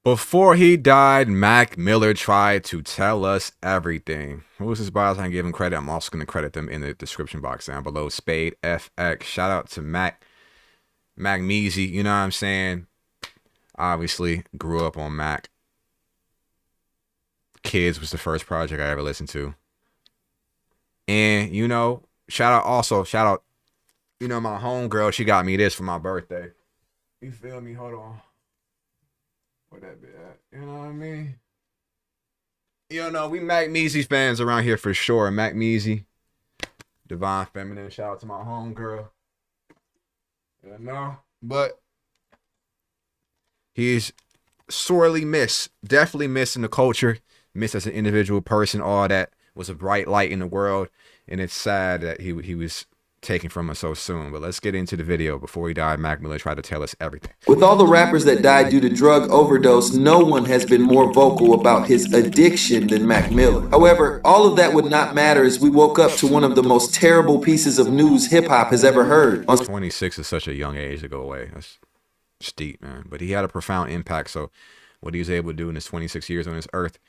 Before he died, Mac Miller tried to tell us everything. Who was his bios? I can give him credit. I'm also going to credit them in the description box down below. Spade FX. Shout out to Mac Measy. You know what I'm saying? Obviously, grew up on Mac. Kids was the first project I ever listened to. And, you know, shout out, you know, my homegirl. She got me this for my birthday. You feel me? Hold on. Where that be at? You know what I mean? You know, we Mac Measy fans around here for sure. Mac Measy, Divine Feminine. Shout out to my homegirl. You know, but he's sorely missed. Definitely missed in the culture. Missed as an individual person. All that was a bright light in the world, and it's sad that he was taken from us so soon. But let's get into the video. Before he died, Mac Miller tried to tell us everything. With all the rappers that died due to drug overdose, no one has been more vocal about his addiction than Mac Miller. However, all of that would not matter as we woke up to one of the most terrible pieces of news hip-hop has ever heard. 26 is such a young age to go away. That's steep, man. But he had a profound impact. So what he was able to do in his 26 years on this earth,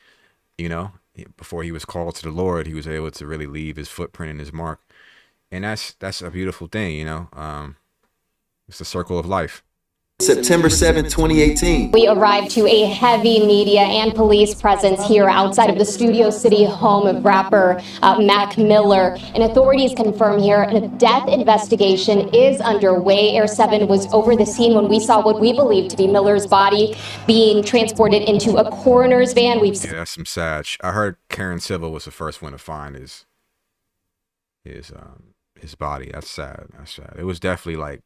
you know, before he was called to the Lord, he was able to really leave his footprint and his mark. And that's a beautiful thing, you know. It's the circle of life. September 7th, 2018. We arrived to a heavy media and police presence here outside of the Studio City home of rapper Mac Miller. And authorities confirm here a death investigation is underway. Air 7 was over the scene when we saw what we believe to be Miller's body being transported into a coroner's van. Yeah, that's some sad. I heard Karen Civil was the first one to find his body. That's sad. That's sad. It was definitely like,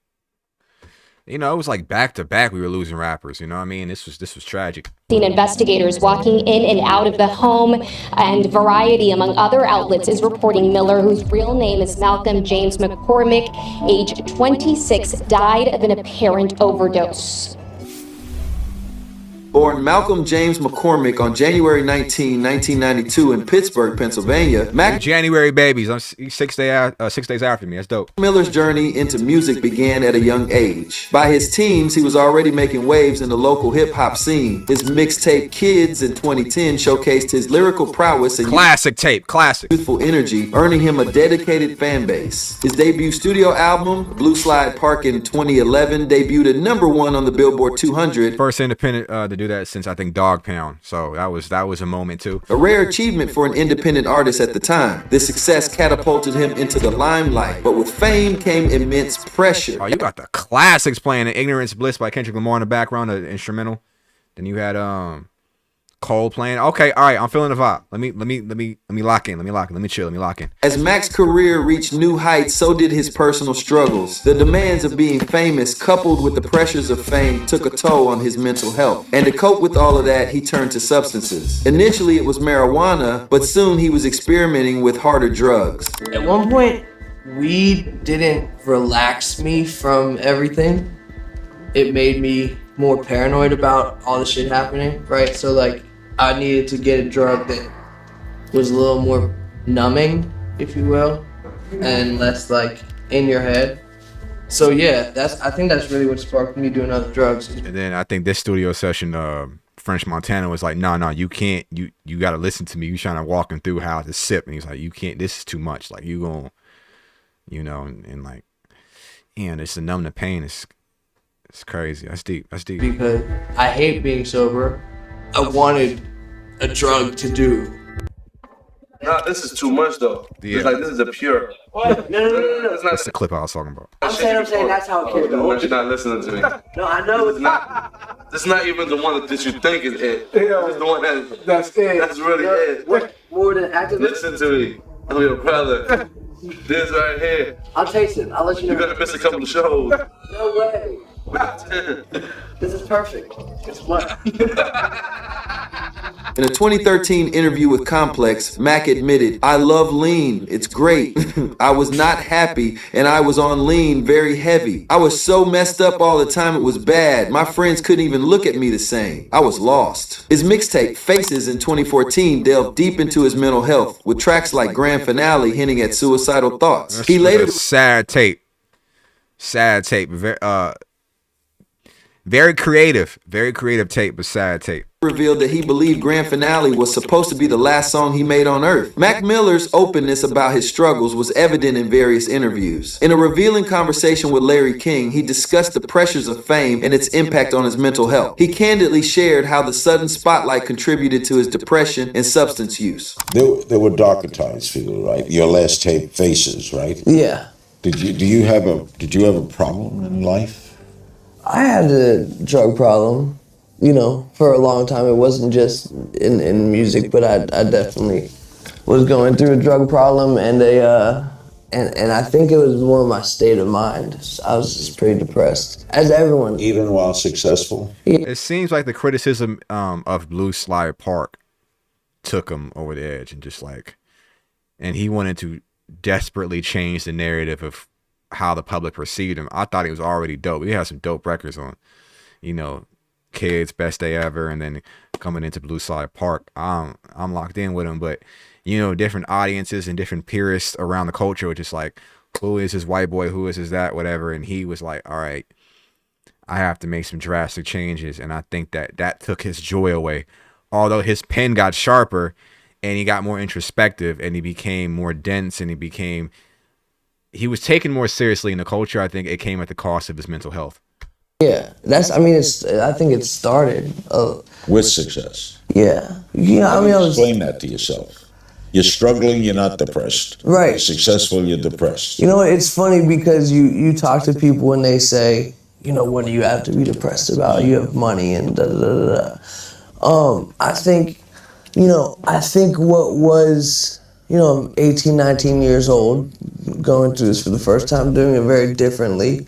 you know, it was like back to back we were losing rappers, you know what I mean? This was tragic. Seen investigators walking in and out of the home, and Variety, among other outlets, is reporting Miller, whose real name is Malcolm James McCormick, age 26, died of an apparent overdose. Born Malcolm James McCormick on January 19, 1992 in Pittsburgh, Pennsylvania, Mac January babies. I'm 6 days after me. That's dope. Miller's journey into music began at a young age. By his teens, he was already making waves in the local hip-hop scene. His mixtape Kids in 2010 showcased his lyrical prowess and classic youthful energy, earning him a dedicated fan base. His debut studio album, Blue Slide Park in 2011, debuted at #1 on the Billboard 200. First independent to do that since I think Dog Pound. So that was a moment too. A rare achievement for an independent artist at the time. This success catapulted him into the limelight, but with fame came immense pressure. Oh, you got the classics playing. Ignorance Bliss by Kendrick Lamar in the background, the instrumental. Then you had Cole playing. Okay, all right, I'm feeling the vibe. Let me lock in. Let me chill. Let me lock in. As Mac's career reached new heights, so did his personal struggles. The demands of being famous, coupled with the pressures of fame, took a toll on his mental health. And to cope with all of that, he turned to substances. Initially, it was marijuana, but soon he was experimenting with harder drugs. At one point, weed didn't relax me from everything. It made me more paranoid about all the shit happening, right? So like, I needed to get a drug that was a little more numbing, if you will, and less like in your head. So yeah, I think that's really what sparked me doing other drugs. And then I think this studio session, French Montana was like, no, you can't, you got to listen to me. You trying to walk him through how to sip. And he's like, you can't, this is too much. Like you gonna, you know, and like, and it's to numb the pain. It's crazy. That's deep. Because I hate being sober. I wanted a drug to do. No, this is too much though. Yeah. It's like this is a pure. What? No. It's not. That's the clip I was talking about. I'm saying that's how it can go. But you're not listening to me. No, I know it's not. This is not even the one that you think is it. It's the one that's it. That's really it. What? More than activist? Listen to me. I'm your brother. This right here. I'll taste it. I'll let you know. You're gonna miss a couple of shows. No way. This is perfect. It's what? In a 2013 interview with Complex, Mac admitted, "I love lean. It's great. I was not happy, and I was on lean very heavy. I was so messed up all the time it was bad. My friends couldn't even look at me the same. I was lost." His mixtape, Faces, in 2014 delved deep into his mental health, with tracks like Grand Finale hinting at suicidal thoughts. He later... Sad tape. Very creative tape, but sad tape. Revealed that he believed Grand Finale was supposed to be the last song he made on Earth. Mac Miller's openness about his struggles was evident in various interviews. In a revealing conversation with Larry King, he discussed the pressures of fame and its impact on his mental health. He candidly shared how the sudden spotlight contributed to his depression and substance use. There were darker times for you, right? Your last tape, Faces, right? Yeah. Did you have a problem in life? I had a drug problem, you know, for a long time. It wasn't just in music, but I definitely was going through a drug problem, and I think it was more my state of mind. I was just pretty depressed, as everyone. Even while successful? It seems like the criticism of Blue Slide Park took him over the edge, and he wanted to desperately change the narrative of how the public perceived him. I thought he was already dope. He had some dope records on, you know, Kids, Best Day Ever, and then coming into Blue Slide Park. I'm locked in with him, but you know, different audiences and different purists around the culture were just like, who is this white boy? Who is this that? Whatever. And he was like, all right, I have to make some drastic changes. And I think that took his joy away. Although his pen got sharper and he got more introspective and he became more dense and he was taken more seriously in the culture. I think it came at the cost of his mental health. Yeah, I think it started. With success. Yeah. Explain that to yourself. You're struggling, you're not depressed. Right. You're successful, you're depressed. You know, it's funny because you talk to people and they say, you know, what do you have to be depressed about? You have money and da da da da. I think what was, you know, I'm 18, 19 years old, going through this for the first time, doing it very differently.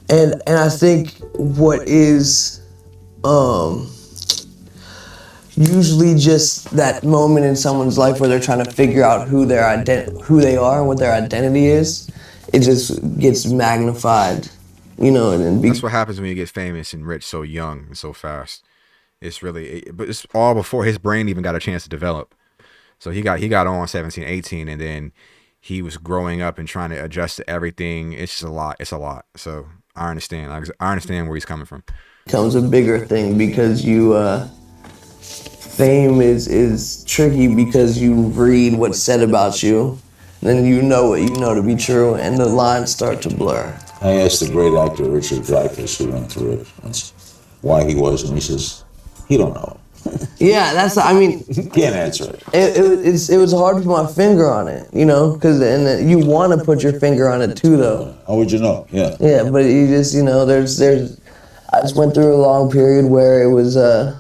And I think what is usually just that moment in someone's life where they're trying to figure out who they are and what their identity is, it just gets magnified, you know. That's what happens when you get famous and rich so young and so fast. But it's all before his brain even got a chance to develop. So he got on 17, 18, and then he was growing up and trying to adjust to everything. It's just a lot. It's a lot. So I understand. I understand where he's coming from. Becomes a bigger thing because fame is tricky because you read what's said about you, then you know what you know to be true, and the lines start to blur. I asked the great actor Richard Dreyfuss, who went through it, why he was, and he says, he don't know. Yeah, He can't answer it. It was hard to put my finger on it, you know, and you want to put your finger on it too, though. How would you know? Yeah. Yeah, but you just, you know, I just went through a long period where it was, I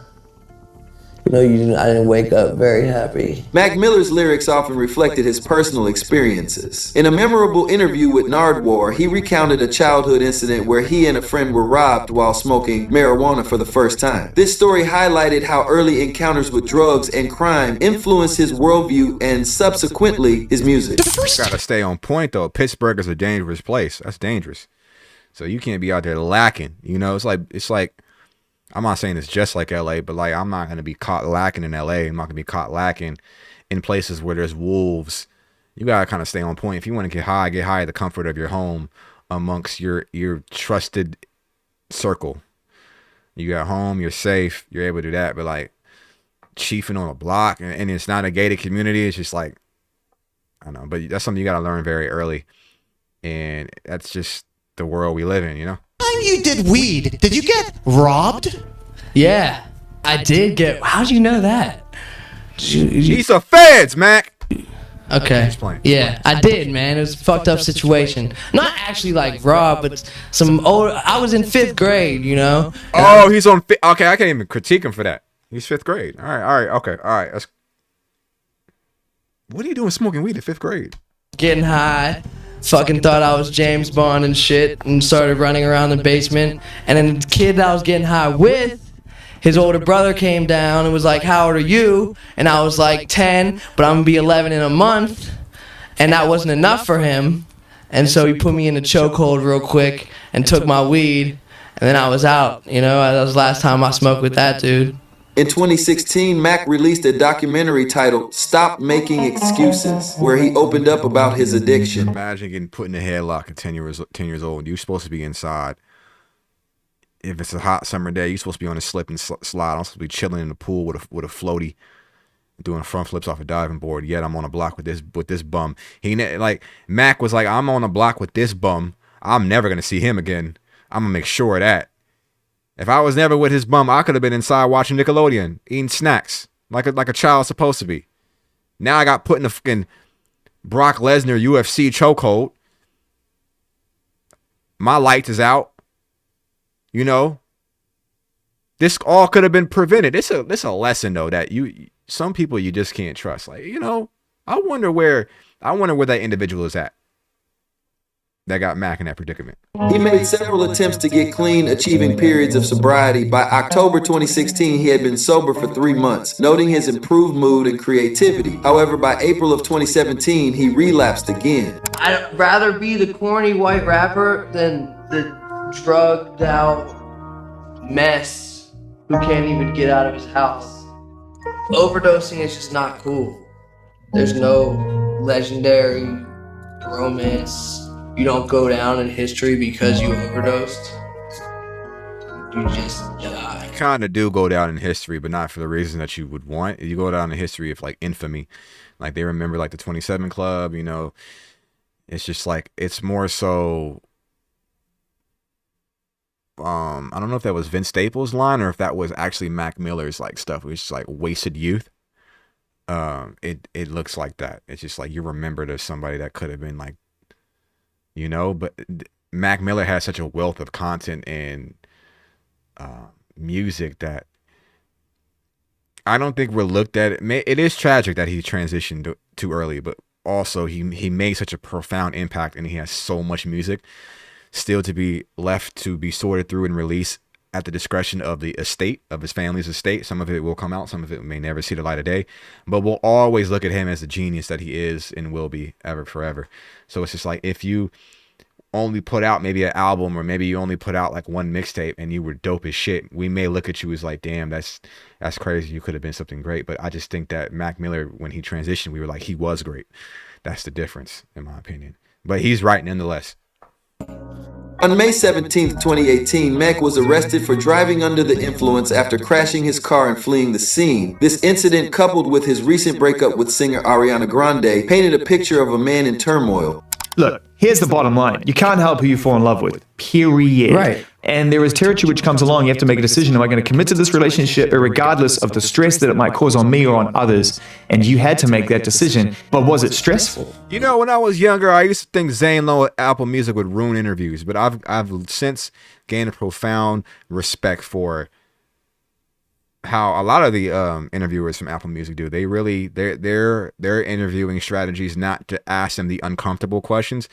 didn't wake up very happy. Mac Miller's lyrics often reflected his personal experiences. In a memorable interview with Nardwuar, he recounted a childhood incident where he and a friend were robbed while smoking marijuana for the first time. This story highlighted how early encounters with drugs and crime influenced his worldview and subsequently his music. Gotta stay on point though. Pittsburgh is a dangerous place. That's dangerous. So you can't be out there lacking. You know, it's like I'm not saying it's just like LA, but like I'm not gonna be caught lacking in LA. I'm not gonna be caught lacking in places where there's wolves. You gotta kind of stay on point. If you want to get high at the comfort of your home amongst your trusted circle. You got home, you're safe, you're able to do that. But like chiefing on a block and it's not a gated community, it's just like, I don't know, but that's something you gotta learn very early. And that's just the world we live in, you know? You did weed. Did you get robbed? Yeah, I did get. How'd you know that? He's a feds, Mac. Okay. Yeah, I did, man. It was a fucked up situation. Not actually like robbed, but some old. I was in 5th grade, you know. Oh, he's on. Okay, I can't even critique him for that. He's 5th grade. All right, okay, all right. What are you doing smoking weed in 5th grade? Getting high. Fucking thought I was James Bond and shit and started running around the basement. And then the kid that I was getting high with, his older brother came down and was like, how old are you? And I was like 10, but I'm gonna be 11 in a month. And that wasn't enough for him. And so he put me in a chokehold real quick and took my weed. And then I was out, you know. That was the last time I smoked with that dude. In 2016, Mac released a documentary titled Stop Making Excuses, where he opened up about his addiction. Imagine getting put in a headlock at 10 years old. You're supposed to be inside. if it's a hot summer day, you're supposed to be on a slip and slide. I'm supposed to be chilling in the pool with a floaty, doing front flips off a diving board. Yet I'm on a block with this bum. Like Mac was like, I'm on a block with this bum. I'm never gonna see him again. I'm gonna make sure of that. If I was never with his bum, I could have been inside watching Nickelodeon, eating snacks like a child's supposed to be. Now I got put in a fucking Brock Lesnar UFC chokehold. My light is out. You know, this all could have been prevented. It's a lesson though that some people you just can't trust. Like, you know, I wonder where that individual is at that got Mac in that predicament. He made several attempts to get clean, achieving periods of sobriety. By October 2016, he had been sober for 3 months, noting his improved mood and creativity. However, by April of 2017, he relapsed again. I'd rather be the corny white rapper than the drugged out mess who can't even get out of his house. Overdosing is just not cool. There's no legendary romance. You don't go down in history because you overdosed. You just die. Kind of do go down in history, but not for the reason that you would want. You go down in history of like infamy. Like they remember like the 27 Club, you know. It's just like, it's more so, I don't know if that was Vince Staples' line or if that was actually Mac Miller's like stuff. It was just like wasted youth. It looks like that. It's just like you remembered as somebody that could have been like, you know, but Mac Miller has such a wealth of content and music that I don't think we're looked at. It is tragic that he transitioned too early, but also he made such a profound impact and he has so much music still to be left to be sorted through and released at the discretion of the estate, of his family's estate. Some of it will come out, some of it may never see the light of day, but we'll always look at him as the genius that he is and will be ever forever. So it's just like, if you only put out maybe an album or maybe you only put out like one mixtape and you were dope as shit, we may look at you as like, damn, that's crazy. You could have been something great. But I just think that Mac Miller, when he transitioned, we were like, he was great. That's the difference in my opinion. But he's right nonetheless. On May 17, 2018, Mac was arrested for driving under the influence after crashing his car and fleeing the scene. This incident, coupled with his recent breakup with singer Ariana Grande, painted a picture of a man in turmoil. Look, here's the bottom line. You can't help who you fall in love with. Period. Right. And there is territory which comes along. You have to make a decision. Am I going to commit to this relationship regardless of the stress that it might cause on me or on others? And you had to make that decision. But was it stressful? You know, when I was younger, I used to think Zane Lowe at Apple Music would ruin interviews. But I've since gained a profound respect for how a lot of the interviewers from Apple Music do. They really, their interviewing strategies, not to ask them the uncomfortable questions,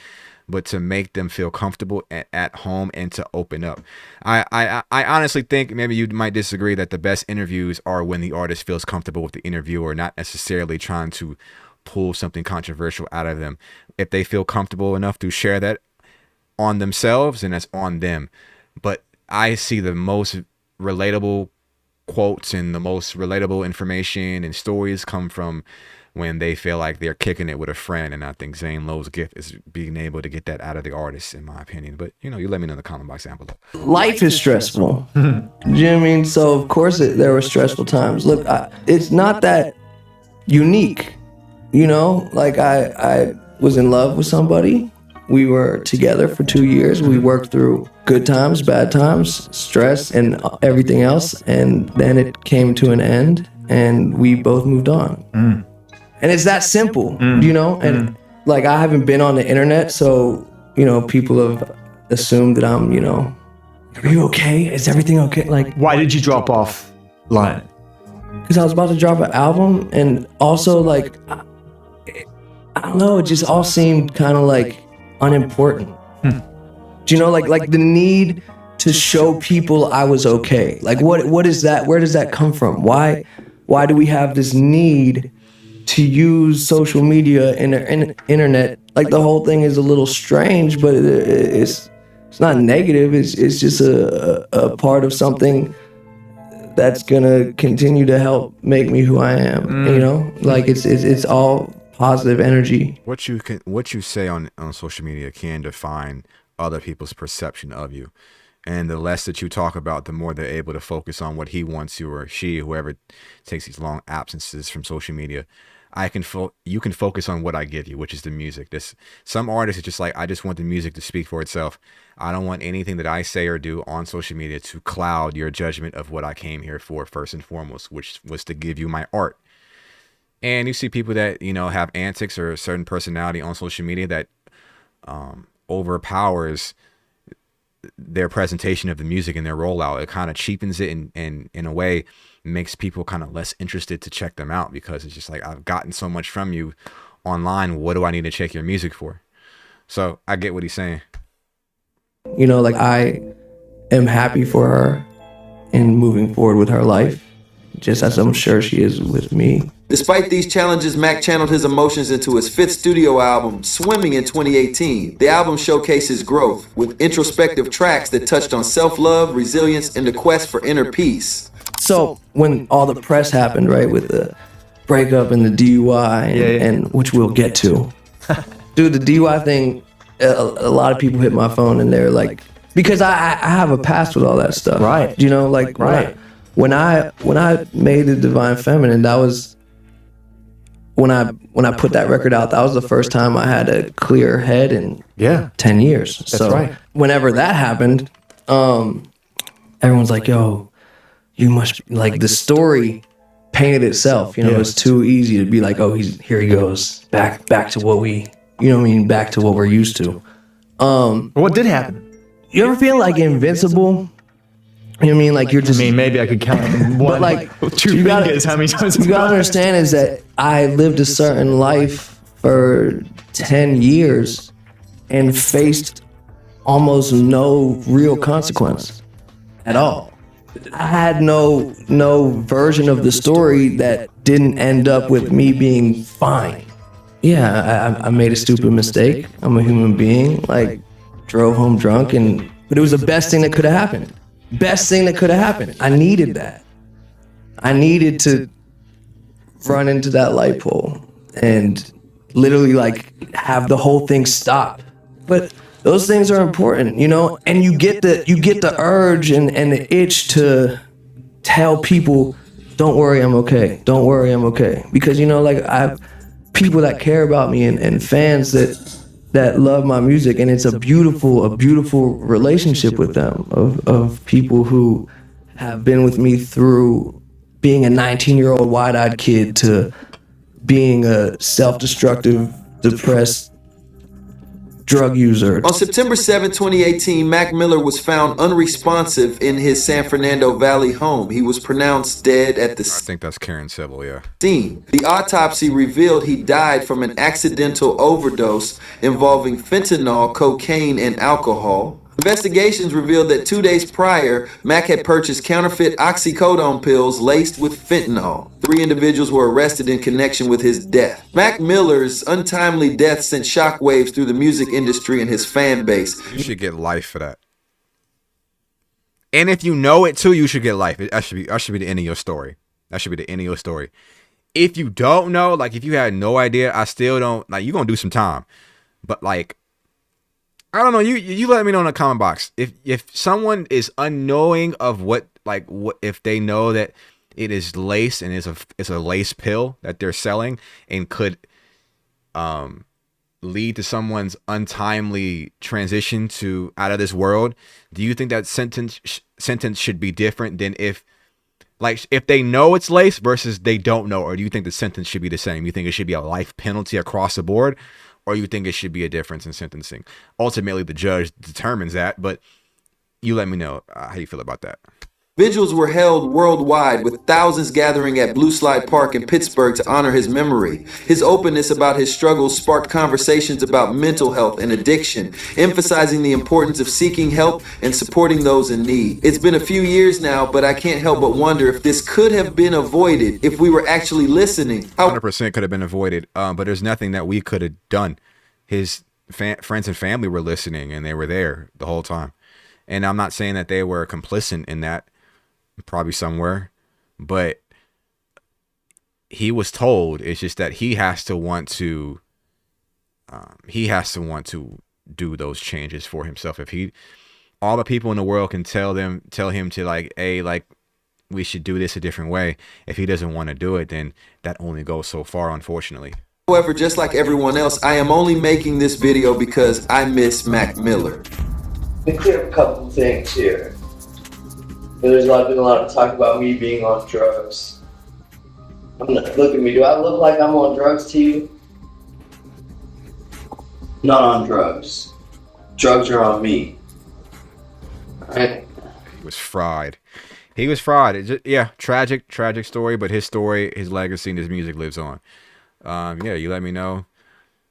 but to make them feel comfortable at home and to open up. I honestly think, maybe you might disagree, that the best interviews are when the artist feels comfortable with the interviewer, not necessarily trying to pull something controversial out of them. If they feel comfortable enough to share that on themselves, and that's on them. But I see the most relatable quotes and the most relatable information and stories come from when they feel like they're kicking it with a friend. And I think Zane Lowe's gift is being able to get that out of the artist, in my opinion. But, you know, you let me know in the comment box down below. Life is stressful. Do you know what I mean? So, of course, there were stressful times. Look, it's not that unique. You know, like I was in love with somebody. We were together for 2 years. We worked through good times, bad times, stress, and everything else. And then it came to an end, and we both moved on. And it's that simple, you know? And like, I haven't been on the internet, so, you know, people have assumed that I'm, you know, are you okay? Is everything okay? Like, why did you drop off Lion? Because I was about to drop an album, and also, like, I don't know, it just all seemed kind of like unimportant. Do you know, like the need to show people I was okay? Like, what is that? Where does that come from? Why do we have this need to use social media and internet? Like, the whole thing is a little strange, but it's not negative. It's just a part of something that's gonna continue to help make me who I am. You know, like it's all positive energy. What you say on social media can define other people's perception of you. And the less that you talk about, the more they're able to focus on what he wants to, or she, whoever takes these long absences from social media. You can focus on what I give you, which is the music. Some artists are just like, I just want the music to speak for itself. I don't want anything that I say or do on social media to cloud your judgment of what I came here for, first and foremost, which was to give you my art. And you see people that, have antics or a certain personality on social media that overpowers their presentation of the music and their rollout. It kind of cheapens it and in a way makes people kind of less interested to check them out, because it's just like, I've gotten so much from you online. What do I need to check your music for? So I get what he's saying. Like, I am happy for her and moving forward with her life, just as I'm sure she is with me. Despite these challenges, Mac channeled his emotions into his 5th studio album, Swimming, in 2018. The album showcases growth with introspective tracks that touched on self-love, resilience, and the quest for inner peace. So when all the press happened, right, with the breakup and the DUI, and which we'll get to, dude, the DUI thing, a lot of people hit my phone and they're like, because I have a past with all that stuff, right? Right. When I made The Divine Feminine, that was when I put that record out. That was the first time I had a clear head in 10 years. That's right. Whenever that happened, everyone's like, "Yo, you must," like, the story painted itself. It's too easy to be like, "Oh, here he goes back to what we, back to what we're used to." What did happen? You ever feel like invincible? Like, you're just. Maybe I could count one, like, two fingers. How many times? You gotta understand is that I lived a certain life for 10 years and faced almost no real consequence at all. I had no version of the story that didn't end up with me being fine. Yeah, I made a stupid mistake. I'm a human being. Like, drove home drunk, but it was the best thing that could have happened. Best thing that could have happened. I needed that. I needed to run into that light pole and literally, like, have the whole thing stop. But those things are important, and you get the urge and the itch to tell people, "Don't worry, I'm okay. Don't worry, I'm okay." Because, like, I have people that care about me and fans that love my music, and it's a beautiful relationship with them, of people who have been with me through being a 19-year-old wide-eyed kid to being a self-destructive, depressed drug user. On September 7, 2018, Mac Miller was found unresponsive in his San Fernando Valley home. He was pronounced dead at the I think that's Karen Civil, yeah. scene. The autopsy revealed he died from an accidental overdose involving fentanyl, cocaine, and alcohol. Investigations revealed that 2 days prior, Mac had purchased counterfeit oxycodone pills laced with fentanyl. 3 individuals were arrested in connection with his death. Mac Miller's untimely death sent shockwaves through the music industry and his fan base. You should get life for that. And if you know it too, you should get life. That should be the end of your story. That should be the end of your story. If you don't know, like, if you had no idea, I still don't, like, you're gonna do some time. But, like, I don't know. You let me know in the comment box if someone is unknowing of what if they know that it is lace and it's a lace pill that they're selling and could lead to someone's untimely transition to out of this world. Do you think that sentence should be different than if they know it's lace versus they don't know, or do you think the sentence should be the same? You think it should be a life penalty across the board? Or you think it should be a difference in sentencing? Ultimately, the judge determines that, but you let me know how you feel about that. Vigils were held worldwide, with thousands gathering at Blue Slide Park in Pittsburgh to honor his memory. His openness about his struggles sparked conversations about mental health and addiction, emphasizing the importance of seeking help and supporting those in need. It's been a few years now, but I can't help but wonder if this could have been avoided if we were actually listening. 100% could have been avoided, but there's nothing that we could have done. His friends and family were listening, and they were there the whole time. And I'm not saying that they were complicit in that. Probably somewhere, but he was told. It's just that he has to want to do those changes for himself. If all the people in the world can tell him to like, hey, like, we should do this a different way. If he doesn't want to do it, then that only goes so far, unfortunately. However, just like everyone else, I am only making this video because I miss Mac Miller. Let me clear up a couple things here. There's been a lot of talk about me being on drugs. Look at me. Do I look like I'm on drugs to you? Not on drugs. Drugs are on me. Alright? He was fried. He was fried. It just, yeah, tragic story, but his story, his legacy, and his music lives on. Yeah, you let me know.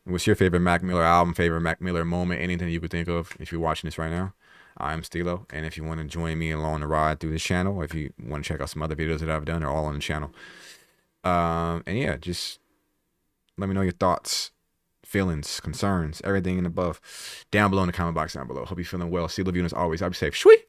What's your favorite Mac Miller album, favorite Mac Miller moment, anything you could think of if you're watching this right now. I'm Stilo, and if you want to join me along the ride through this channel, if you want to check out some other videos that I've done, they're all on the channel. And yeah, just let me know your thoughts, feelings, concerns, everything and above down below in the comment box down below. Hope you're feeling well. See you, love you, and as always, I'll be safe. Sweet.